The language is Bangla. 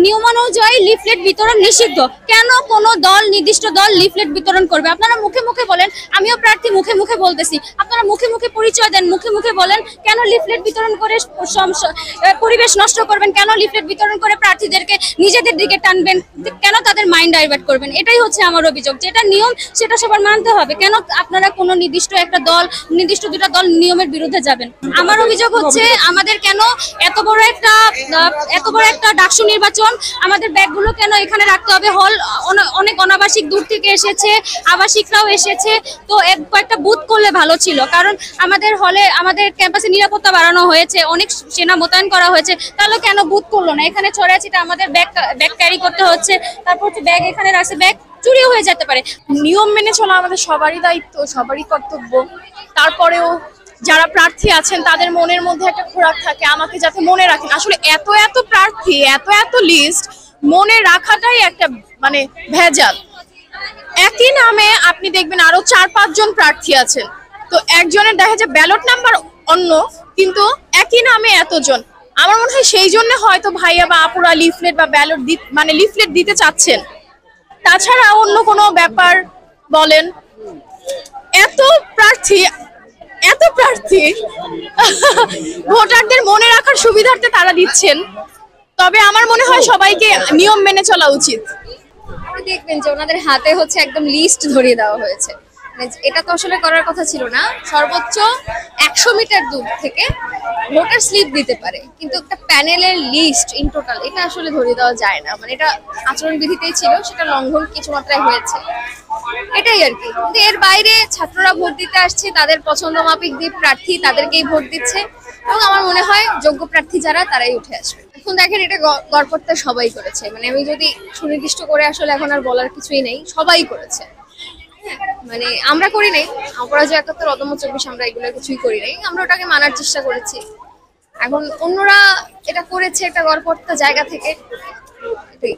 নিয়মানুযায়ী লিফলেট বিতরণ নিষিদ্ধ। কেন কোনো দল, নির্দিষ্ট দল লিফলেট বিতরণ করবে? আপনারা মুখে মুখে বলেন, আমিও প্রার্থী, মুখে মুখে বলতেছি, আপনারা মুখে মুখে পরিচয় দেন, মুখে মুখে বলেন কেন লিফলেট বিতরণ করে পরিবেশ নষ্ট করবেন, কেন লিফলেট বিতরণ করে প্রার্থীদেরকে নিজেদের দিকে টানবেন, কেন তাদের মাইন্ড ডাইভার্ট করবেন? এটাই হচ্ছে আমার অভিযোগ। যেটা নিয়ম সেটা সবার মানতে হবে। কেন আপনারা কোনো নির্দিষ্ট একটা দল, নির্দিষ্ট দুটা দল নিয়মের বিরুদ্ধে যাবেন? আমার অভিযোগ হচ্ছে আমাদের কেন এত বড় একটা ডাকসু নির্বাচন, আমাদের ব্যাগগুলো কেন এখানে রাখতে হবে? হল অনেক অনাবাসিক দূর থেকে এসেছে, আবাসিকরাও এসেছে, তো কয়েকটা বুথ করলে ভালো ছিল। কারণ আমাদের হলে, আমাদের ক্যাম্পাসে নিরাপত্তা বাড়ানো হয়েছে, অনেক সেনা মোতায়েন করা হয়েছে, তাহলে কেন বুথ করলো না? এখানে ছড়াছিটা আমাদের ব্যাগ ক্যারি করতে হচ্ছে, তারপর হচ্ছে ব্যাগ এখানে রাখছে, ব্যাগ চুরি হয়ে যেতে পারে। নিয়ম মেনে চলা আমাদের সবারই দায়িত্ব, সবারই কর্তব্য। তারপরেও যারা প্রার্থী আছেন তাদের মনের মধ্যে একটা খোরাক থাকে, আমাকে যাতে মনে রাখেন। আসলে এত প্রার্থী, এত লিস্ট মনে রাখাটাই একটা মানে ভেজাল। একই নামে আপনি দেখবেন আরো 4-5 জন প্রার্থী আছেন, তো একজনের দেখা যায় ব্যালট নাম্বার অন্য, কিন্তু একই নামে এতজন। আমার মনে হয় সেই জন্য হয়তো ভাইয়া বা আপুরা লিফলেট বা ব্যালট লিফলেট দিতে চাচ্ছেন। তাছাড়া অন্য কোনো ব্যাপার বলেন, এত প্রার্থী ভোটারদের মনে রাখার সুবিধার্থে তারা দিচ্ছেন। তবে আমার মনে হয় সবাইকে নিয়ম মেনে চলা উচিত। দেখবেন যে ওনাদের হাতে হচ্ছে একদম লিস্ট ধরিয়ে দেওয়া হয়েছে। এটা তো আসলে করার কথা ছিল না। সর্বোচ্চ 100 মিটার দূর থেকে ভোটার স্লিপ দিতে পারে, কিন্তু একটা প্যানেলের লিস্ট ইন টোটাল এটা আসলে ধরিয়ে দেওয়া যায় না। মানে এটা আচরণবিধিতেই ছিল, সেটা লঙ্ঘন কিছু মাত্রায় হয়েছে, এটাই আর কি। কিন্তু এর বাইরে ছাত্ররা ভোট দিতে আসছে, তাদের পছন্দ মাফিক যে প্রার্থী তাদেরকেই ভোট দিচ্ছে, এবং আমার মনে হয় যোগ্য প্রার্থী যারা তারাই উঠে আসবে। এখন দেখেন এটা গড়পড়তা সবাই করেছে, মানে আমি যদি সুনির্দিষ্ট করে আসলে এখন আর বলার কিছুই নেই, সবাই করেছে। মানে আমরা করি নাই, অপরাজয় 71, অদম্য 24, আমরা এগুলো কিছুই করি নাই, আমরা ওটাকে মানার চেষ্টা করেছি। এখন অন্যরা এটা করেছে একটা গড়পড়তা জায়গা থেকে, এটাই।